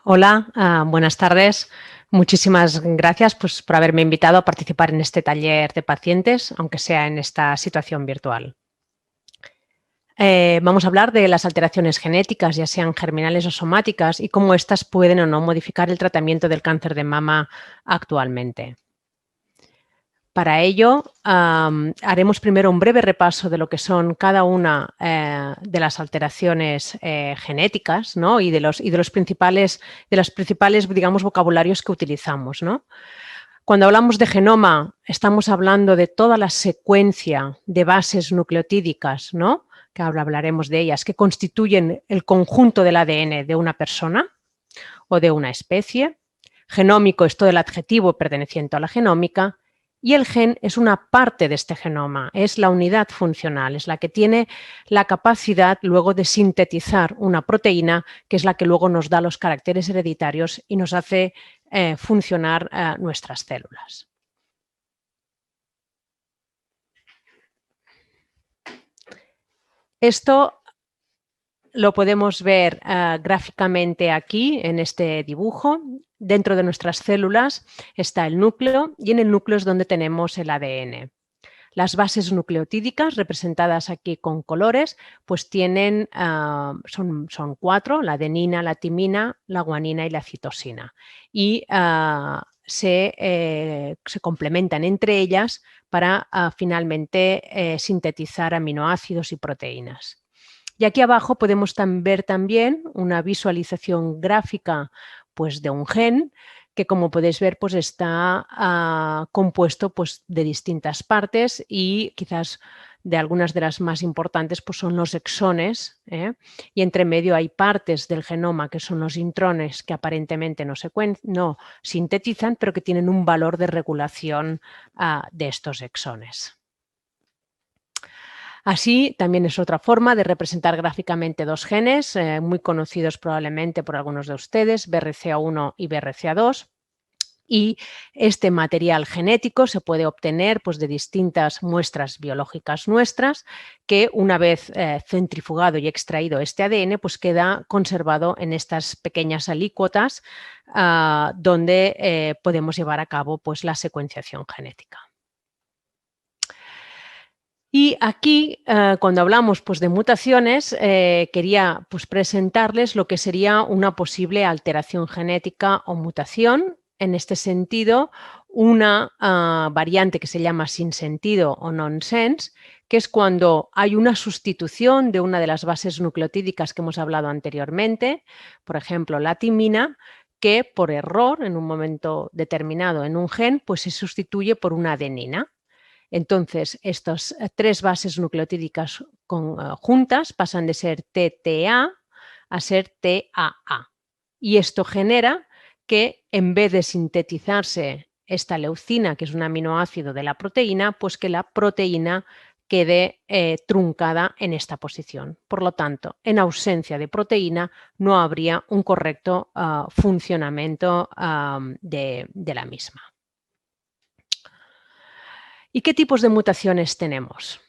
Hola, buenas tardes. Muchísimas gracias por haberme invitado a participar en este taller de pacientes, aunque sea en esta situación virtual. Vamos a hablar de las alteraciones genéticas, ya sean germinales o somáticas, y cómo éstas pueden o no modificar el tratamiento del cáncer de mama actualmente. Para ello, haremos primero un breve repaso de lo que son cada una de las alteraciones genéticas, ¿no? y de los principales, digamos, vocabularios que utilizamos, ¿no? Cuando hablamos de genoma, estamos hablando de toda la secuencia de bases nucleotídicas, ¿no? Que ahora hablaremos de ellas, que constituyen el conjunto del ADN de una persona o de una especie. Genómico es todo el adjetivo perteneciente a la genómica. Y el gen es una parte de este genoma, es la unidad funcional, es la que tiene la capacidad luego de sintetizar una proteína, que es la que luego nos da los caracteres hereditarios y nos hace funcionar nuestras células. Esto lo podemos ver gráficamente aquí en este dibujo. Dentro de nuestras células está el núcleo y en el núcleo es donde tenemos el ADN. Las bases nucleotídicas, representadas aquí con colores, pues tienen, son 4, la adenina, la timina, la guanina y la citosina. Y se complementan entre ellas para finalmente sintetizar aminoácidos y proteínas. Y aquí abajo podemos ver también una visualización gráfica pues, de un gen que, como podéis ver, pues está compuesto pues, de distintas partes y quizás de algunas de las más importantes pues, son los exones, y entre medio hay partes del genoma que son los intrones que aparentemente no sintetizan, pero que tienen un valor de regulación de estos exones. Así, también es otra forma de representar gráficamente dos genes muy conocidos probablemente por algunos de ustedes, BRCA1 y BRCA2. Y este material genético se puede obtener pues, de distintas muestras biológicas nuestras que una vez centrifugado y extraído este ADN pues queda conservado en estas pequeñas alícuotas donde podemos llevar a cabo pues, la secuenciación genética. Y aquí, cuando hablamos pues, de mutaciones, quería pues, presentarles lo que sería una posible alteración genética o mutación. En este sentido, una variante que se llama sinsentido o nonsense, que es cuando hay una sustitución de una de las bases nucleotídicas que hemos hablado anteriormente, por ejemplo, la timina, que por error, en un momento determinado en un gen, pues se sustituye por una adenina. Entonces, estas 3 bases nucleotídicas juntas pasan de ser TTA a ser TAA. Y esto genera que en vez de sintetizarse esta leucina, que es un aminoácido de la proteína, pues que la proteína quede truncada en esta posición. Por lo tanto, en ausencia de proteína no habría un correcto funcionamiento de la misma. ¿Y qué tipos de mutaciones tenemos?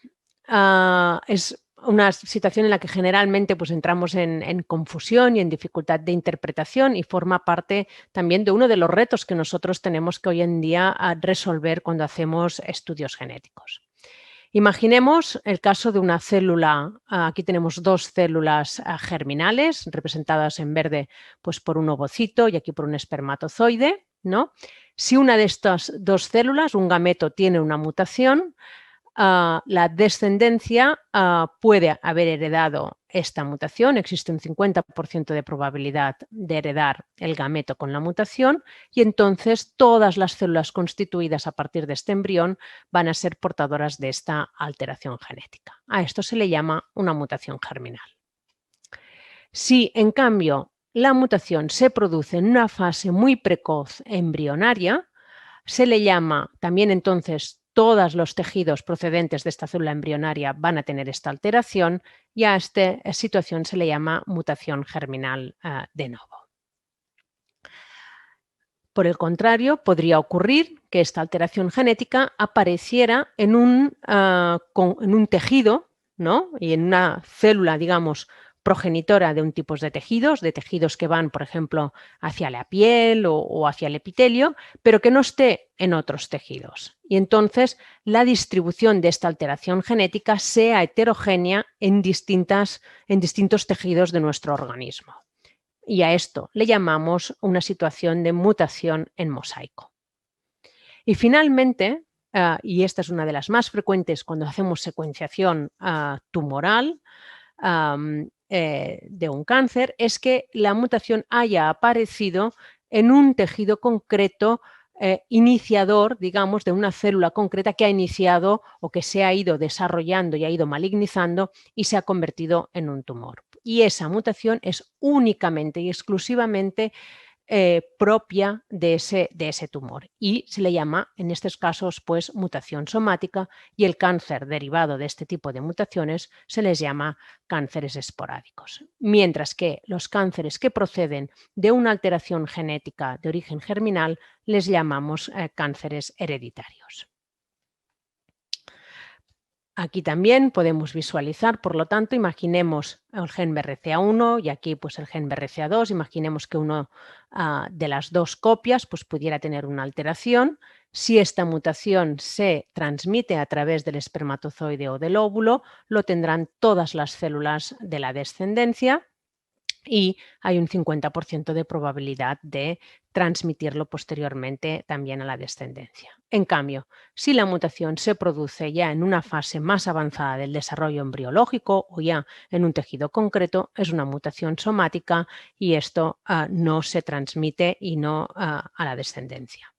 Es una situación en la que generalmente pues, entramos en confusión y en dificultad de interpretación y forma parte también de uno de los retos que nosotros tenemos que hoy en día resolver cuando hacemos estudios genéticos. Imaginemos el caso de una célula, aquí tenemos 2 células germinales representadas en verde pues, por un ovocito y aquí por un espermatozoide, ¿no? Si una de estas 2 células, un gameto, tiene una mutación, la descendencia puede haber heredado esta mutación, existe un 50% de probabilidad de heredar el gameto con la mutación y entonces todas las células constituidas a partir de este embrión van a ser portadoras de esta alteración genética. A esto se le llama una mutación germinal. Si, en cambio, la mutación se produce en una fase muy precoz embrionaria, se le llama también entonces todos los tejidos procedentes de esta célula embrionaria van a tener esta alteración y a esta situación se le llama mutación germinal de novo. Por el contrario, podría ocurrir que esta alteración genética apareciera en un tejido, ¿no? Y en una célula, digamos, progenitora de un tipo de tejidos que van, por ejemplo, hacia la piel o hacia el epitelio, pero que no esté en otros tejidos. Y entonces la distribución de esta alteración genética sea heterogénea en distintos tejidos de nuestro organismo. Y a esto le llamamos una situación de mutación en mosaico. Y finalmente, y esta es una de las más frecuentes cuando hacemos secuenciación tumoral de un cáncer, es que la mutación haya aparecido en un tejido concreto iniciador, digamos, de una célula concreta que ha iniciado o que se ha ido desarrollando y ha ido malignizando y se ha convertido en un tumor. Y esa mutación es únicamente y exclusivamente propia de ese tumor y se le llama en estos casos pues mutación somática, y el cáncer derivado de este tipo de mutaciones se les llama cánceres esporádicos, mientras que los cánceres que proceden de una alteración genética de origen germinal les llamamos cánceres hereditarios. Aquí también podemos visualizar, por lo tanto, imaginemos el gen BRCA1 y aquí pues el gen BRCA2, imaginemos que uno de las dos copias pues pudiera tener una alteración. Si esta mutación se transmite a través del espermatozoide o del óvulo, lo tendrán todas las células de la descendencia y hay un 50% de probabilidad de transmitirlo posteriormente también a la descendencia. En cambio, si la mutación se produce ya en una fase más avanzada del desarrollo embriológico o ya en un tejido concreto, es una mutación somática y esto no se transmite y no a la descendencia.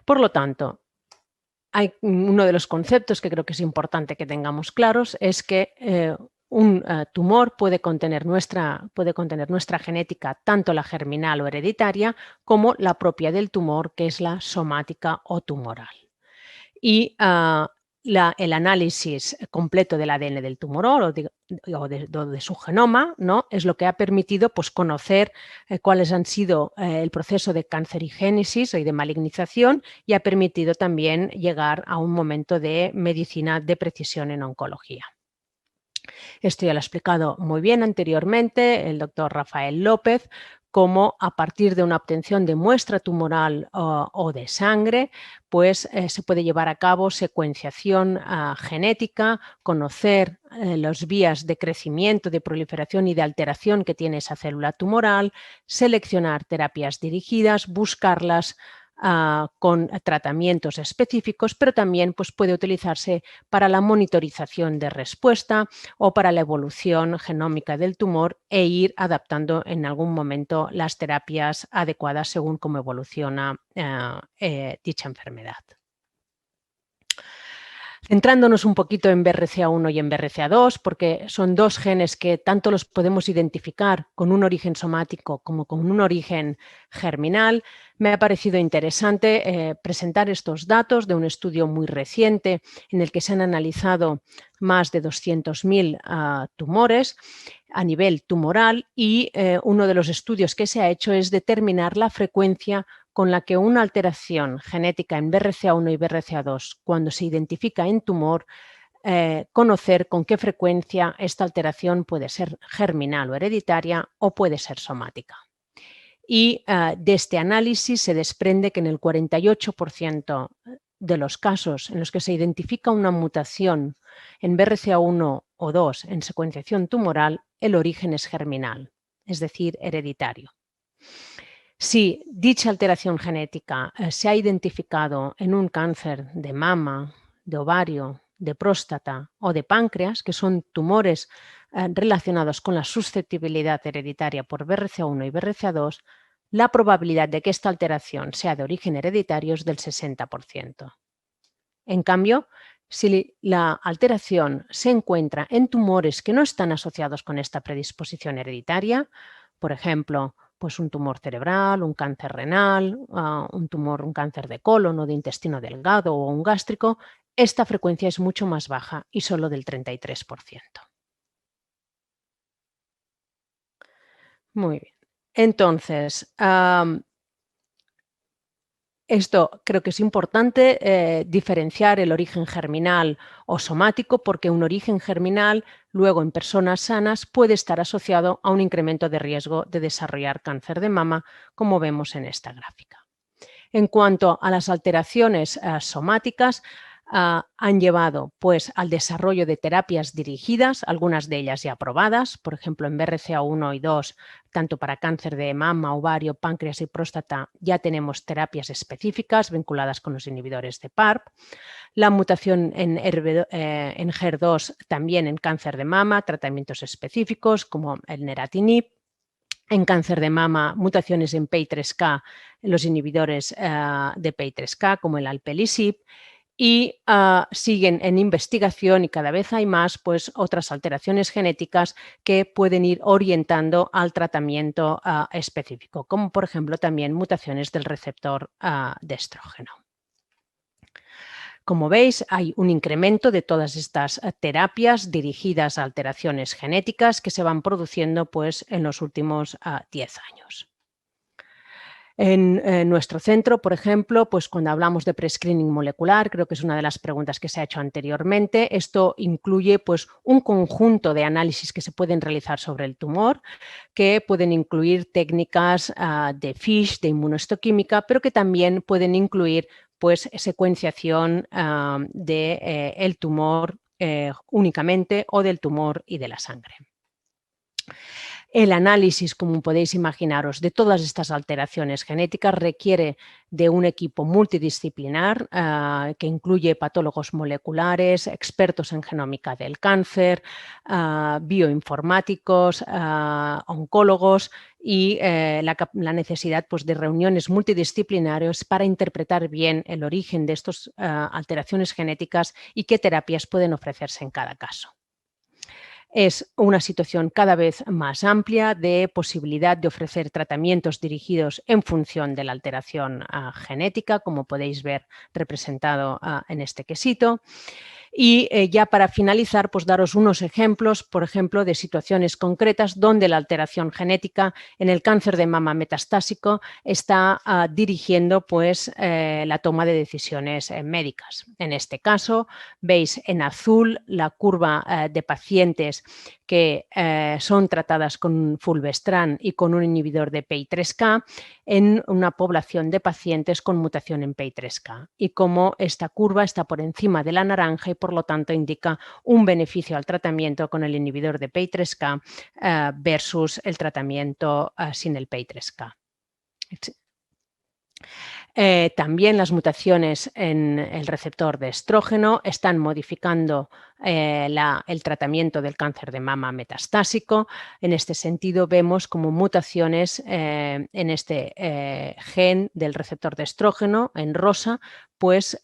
Por lo tanto, hay uno de los conceptos que creo que es importante que tengamos claros es que un tumor puede contener nuestra genética, tanto la germinal o hereditaria, como la propia del tumor, que es la somática o tumoral. Y el análisis completo del ADN del tumor o de su genoma, ¿no?, es lo que ha permitido pues, conocer cuáles han sido el proceso de cancerigénesis y de malignización, y ha permitido también llegar a un momento de medicina de precisión en oncología. Esto ya lo ha explicado muy bien anteriormente el doctor Rafael López, cómo a partir de una obtención de muestra tumoral o de sangre, pues se puede llevar a cabo secuenciación genética, conocer las vías de crecimiento, de proliferación y de alteración que tiene esa célula tumoral, seleccionar terapias dirigidas, buscarlas con tratamientos específicos, pero también pues, puede utilizarse para la monitorización de respuesta o para la evolución genómica del tumor e ir adaptando en algún momento las terapias adecuadas según cómo evoluciona dicha enfermedad. Centrándonos un poquito en BRCA1 y en BRCA2, porque son dos genes que tanto los podemos identificar con un origen somático como con un origen germinal, me ha parecido interesante presentar estos datos de un estudio muy reciente en el que se han analizado más de 200.000 tumores a nivel tumoral y uno de los estudios que se ha hecho es determinar la frecuencia con la que una alteración genética en BRCA1 y BRCA2, cuando se identifica en tumor, conocer con qué frecuencia esta alteración puede ser germinal o hereditaria o puede ser somática. Y de este análisis se desprende que en el 48% de los casos en los que se identifica una mutación en BRCA1 o 2 en secuenciación tumoral, el origen es germinal, es decir, hereditario. Si dicha alteración genética se ha identificado en un cáncer de mama, de ovario, de próstata o de páncreas, que son tumores relacionados con la susceptibilidad hereditaria por BRCA1 y BRCA2, la probabilidad de que esta alteración sea de origen hereditario es del 60%. En cambio, si la alteración se encuentra en tumores que no están asociados con esta predisposición hereditaria, por ejemplo, pues un tumor cerebral, un cáncer renal, un cáncer de colon o de intestino delgado o un gástrico, esta frecuencia es mucho más baja y solo del 33%. Muy bien. Entonces, Esto creo que es importante diferenciar el origen germinal o somático, porque un origen germinal luego en personas sanas puede estar asociado a un incremento de riesgo de desarrollar cáncer de mama, como vemos en esta gráfica. En cuanto a las alteraciones somáticas, han llevado pues, al desarrollo de terapias dirigidas, algunas de ellas ya aprobadas, por ejemplo en BRCA1 y 2, tanto para cáncer de mama, ovario, páncreas y próstata, ya tenemos terapias específicas vinculadas con los inhibidores de PARP. La mutación en HER2 también en cáncer de mama, tratamientos específicos como el neratinib. En cáncer de mama, mutaciones en PI3K, los inhibidores de PI3K como el alpelisib, y siguen en investigación y cada vez hay más pues, otras alteraciones genéticas que pueden ir orientando al tratamiento específico, como por ejemplo también mutaciones del receptor de estrógeno. Como veis, hay un incremento de todas estas terapias dirigidas a alteraciones genéticas que se van produciendo pues, en los últimos 10 años. En nuestro centro, por ejemplo, pues cuando hablamos de prescreening molecular, creo que es una de las preguntas que se ha hecho anteriormente, esto incluye pues, un conjunto de análisis que se pueden realizar sobre el tumor, que pueden incluir técnicas de FISH, de inmunohistoquímica, pero que también pueden incluir pues, secuenciación del tumor únicamente o del tumor y de la sangre. El análisis, como podéis imaginaros, de todas estas alteraciones genéticas requiere de un equipo multidisciplinar que incluye patólogos moleculares, expertos en genómica del cáncer, bioinformáticos, oncólogos y la necesidad pues, de reuniones multidisciplinarias para interpretar bien el origen de estas alteraciones genéticas y qué terapias pueden ofrecerse en cada caso. Es una situación cada vez más amplia de posibilidad de ofrecer tratamientos dirigidos en función de la alteración genética, como podéis ver representado en este quesito. Y ya para finalizar, pues daros unos ejemplos, por ejemplo, de situaciones concretas donde la alteración genética en el cáncer de mama metastásico está dirigiendo pues, la toma de decisiones médicas. En este caso, veis en azul la curva de pacientes que son tratadas con fulvestrant y con un inhibidor de PI3K en una población de pacientes con mutación en PI3K y cómo esta curva está por encima de la naranja y por lo tanto indica un beneficio al tratamiento con el inhibidor de PI3K versus el tratamiento sin el PI3K. También las mutaciones en el receptor de estrógeno están modificando el tratamiento del cáncer de mama metastásico. En este sentido, vemos como mutaciones en este gen del receptor de estrógeno, en rosa, pues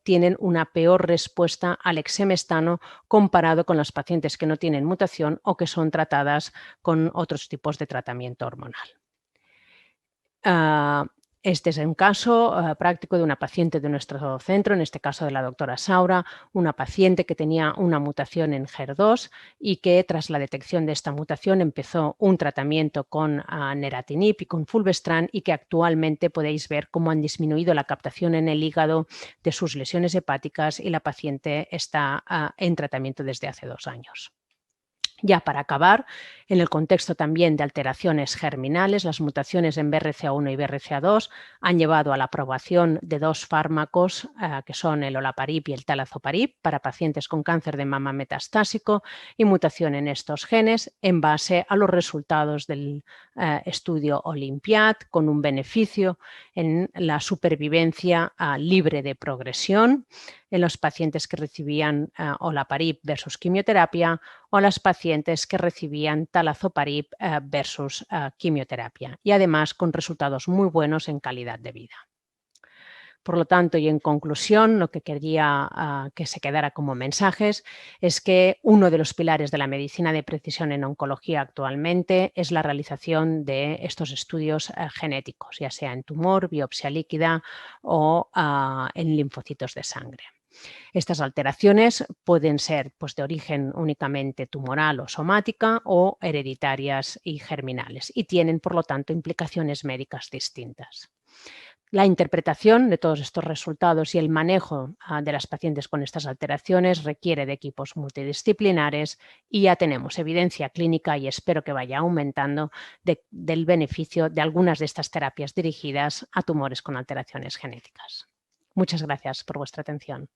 tienen una peor respuesta al exemestano comparado con los pacientes que no tienen mutación o que son tratadas con otros tipos de tratamiento hormonal. Este es un caso práctico de una paciente de nuestro centro, en este caso de la doctora Saura, una paciente que tenía una mutación en HER2 y que tras la detección de esta mutación empezó un tratamiento con neratinib y con fulvestrant y que actualmente podéis ver cómo han disminuido la captación en el hígado de sus lesiones hepáticas y la paciente está en tratamiento desde hace 2 años. Ya para acabar, en el contexto también de alteraciones germinales, las mutaciones en BRCA1 y BRCA2 han llevado a la aprobación de 2 fármacos que son el olaparib y el talazoparib para pacientes con cáncer de mama metastásico y mutación en estos genes en base a los resultados del estudio Olympiad con un beneficio en la supervivencia libre de progresión en los pacientes que recibían olaparib versus quimioterapia o las pacientes que recibían talazoparib versus quimioterapia y además con resultados muy buenos en calidad de vida. Por lo tanto, y en conclusión, lo que quería que se quedara como mensajes es que uno de los pilares de la medicina de precisión en oncología actualmente es la realización de estos estudios genéticos, ya sea en tumor, biopsia líquida o en linfocitos de sangre. Estas alteraciones pueden ser pues, de origen únicamente tumoral o somática o hereditarias y germinales y tienen, por lo tanto, implicaciones médicas distintas. La interpretación de todos estos resultados y el manejo de las pacientes con estas alteraciones requiere de equipos multidisciplinares y ya tenemos evidencia clínica y espero que vaya aumentando del beneficio de algunas de estas terapias dirigidas a tumores con alteraciones genéticas. Muchas gracias por vuestra atención.